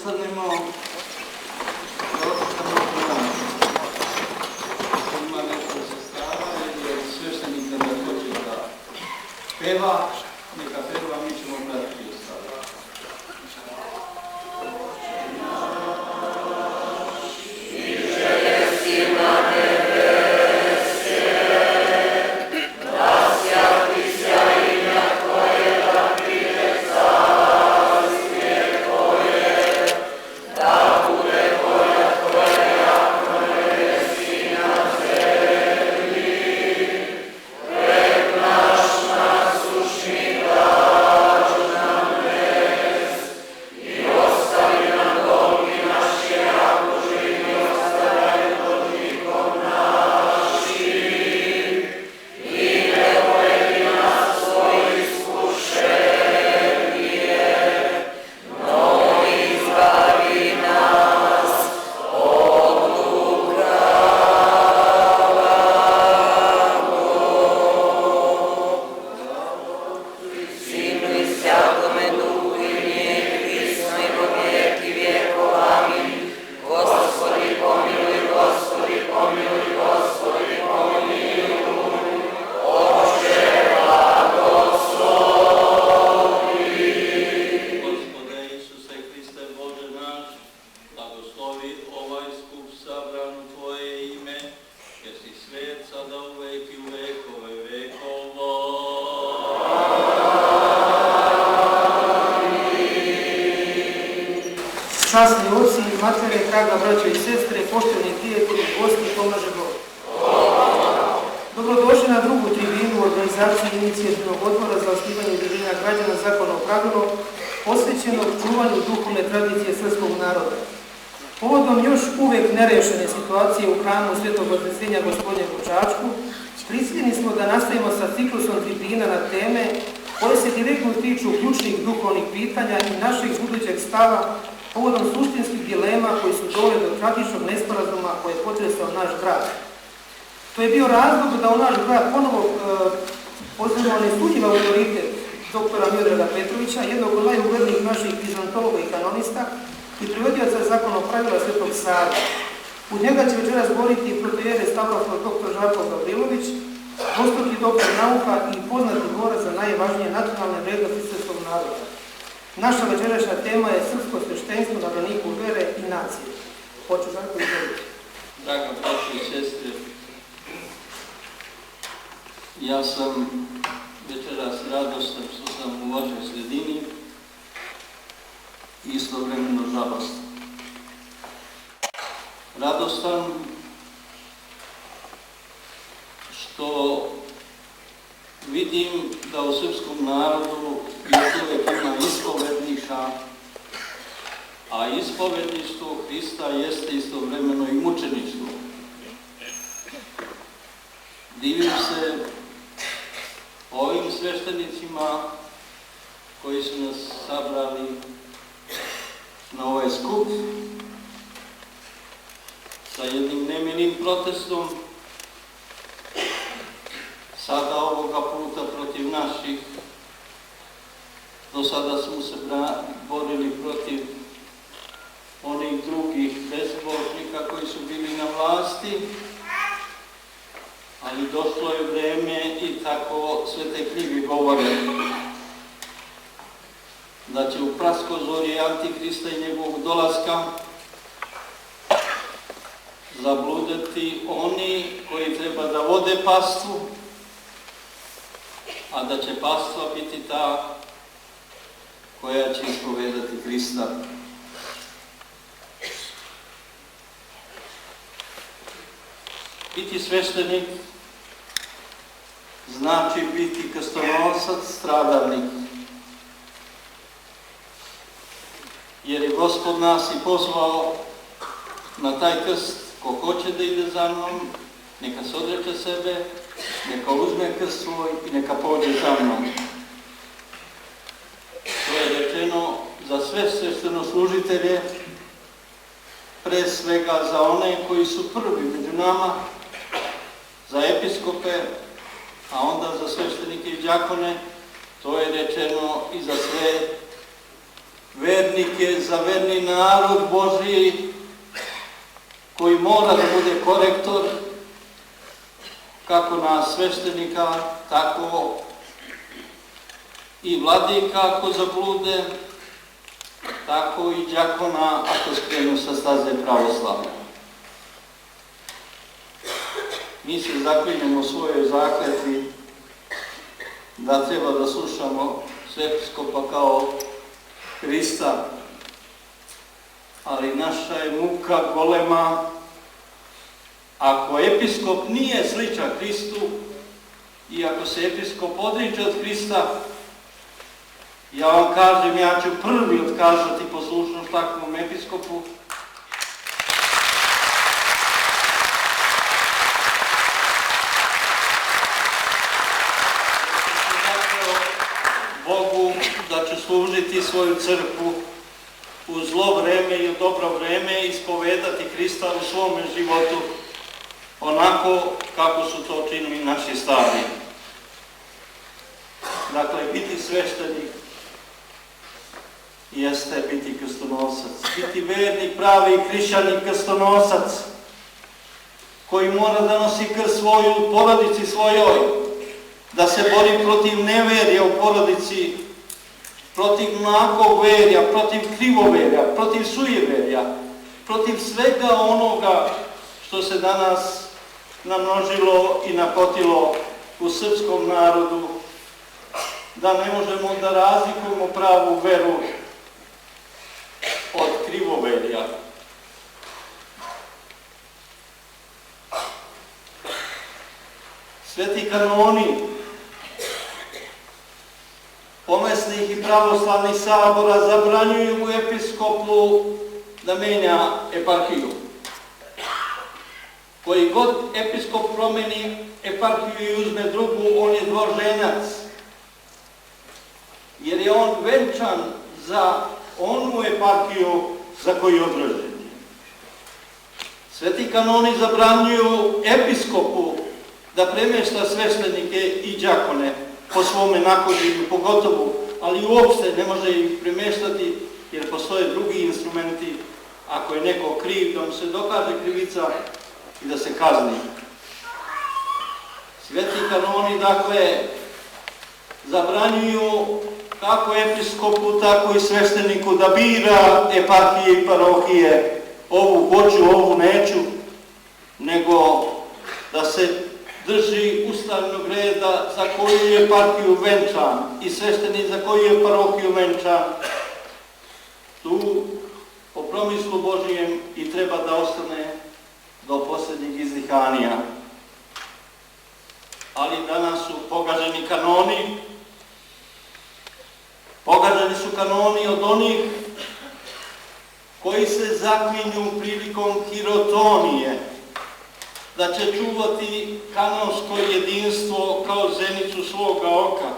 osvrnemo na ima neko sestara ili od sveštenika da hoće da peva, neka peva, mi ćemo pratiti ostalo. Časni oci i matere, draga braćo i sestre, poštovani prijatelji, gosti, pomaže Bog. Dobrodošli na drugu tribinu u organizaciji inicijativnog odbora za osnivanje udruženja građana Zakona o pravilu, posvećenog čuvanju duhovne tradicije srpskog naroda. Povodom još uvek nerešene situacije u hramu Svetog Vaskresenja Gospodnjeg u Čačku, prisiljeni smo da nastavimo sa ciklusom tribina na teme koje se direktno tiču ključnih duhovnih pitanja i našeg budućeg stava povodom suštinskih dilema koji su doveli do tragičnog nesporazuma koji je potresao naš grad. To je bio razlog da u naš grad ponovo pozivamo nesudljiv autoritet doktora Miodraga Petrovića, jednog od najuglednijih naših vizantologa i kanonista i prevodioca Zakona o pravila Svetog Save. Uz njega će večeras govoriti protojere Stavroslav dr. Žarko Gavrilović, dvostruki doktor nauka i poznati borac za najvažnije nacionalne vrednosti srpskog naroda. Naša večerašnja tema je srpsko sveštenstvo na braniku vere i nacije. Hoću Žarko izvoliti. Draga braćo i sestre, ja sam večeras radostan što sam u vašoj sredini i istovremeno žalostan. Radostan što vidim da u srpskom narodu još uvek ima ispovedništva, a ispovedništvo Hrista jeste istovremeno i mučeništvo. Divim se ovim sveštenicima koji su nas sabrali na ovaj skup sa jednim nemilim protestom, sada ovoga puta protiv naših. Do sada smo se borili protiv onih drugih bezbožnika koji su bili na vlasti, ali došlo je vreme i tako Svete knjige govore da će u praskozori Antihrista i njegovog dolaska zabludeti oni koji treba da vode pastvu, a da će pastva biti ta koja će ispovedati Hrista. Biti sveštenik znači biti krstonosac, stradalnik. Jer je Gospod nas i pozvao na taj krst. Ko hoće da ide za mnom, neka se odreče sebe, neka uzme krst svoj i neka pođe za mnom. To je rečeno za sve sveštenoslужitelje, pre svega za one koji su prvi među nama, za episkope, a onda za sveštenike i đakone, to je rečeno i za sve vernike, za verni narod Božji, koji mora da bude korektor kako nas sveštenika, tako i vladika ako zablude, tako i đakona ako skrenu sa staze pravoslavlja. Mi se zaklinjemo u svojoj zakletvi da treba da slušamo episkopa kao Hrista, ali naša je muka golema. Ako episkop nije sličan Hristu i ako se episkop odriče od Hrista, ja vam kažem, ja ću prvi otkazati poslušnost takvom episkopu. Bogu da ću služiti svoju crkvu u zlo vreme i u dobro vreme i ispovedati Hrista u svome životu onako kako su to činili naši stari. Dakle, biti sveštenik jeste biti krstonosac. Biti vernik, pravi hrišćanin krstonosac koji mora da nosi krst svoju porodici svojoj, da se bori protiv neverja u porodici, protiv mlakog verja, protiv krivoverja, protiv sujeverja, protiv svega onoga što se danas namnožilo i nakotilo u srpskom narodu, da ne možemo da razlikujemo pravu veru od krivoverja. Sveti kanoni pomesnih i pravoslavnih sabora zabranjuju episkopu da menja eparhiju. Koji god episkop promeni eparhiju i uzme drugu, on je dvoženac, jer je on venčan za onu eparhiju za koju je određen. Sveti kanoni zabranjuju episkopu da premešta sveštenike i đakone po svome nahođenju, pogotovo, ali uopšte ne može ih premeštati jer postoje drugi instrumenti. Ako je neko kriv, da mu se dokaže krivica i da se kazni. Sveti kanoni, dakle, zabranjuju kako episkopu, tako i svešteniku da bira eparhije i parohije, ovu hoću, ovu neću, nego da se drži ustavnog reda za koju je eparhiju venčan i sveštenik za koju je parohiju venčan. Tu po promislu Božijem i treba da ostane do posljednjeg izdihanija. Ali danas su pogaženi kanoni. Pogaženi su kanoni od onih koji se zaklinju prilikom hirotonije, da će čuvati kanonsko jedinstvo kao zenicu svoga oka.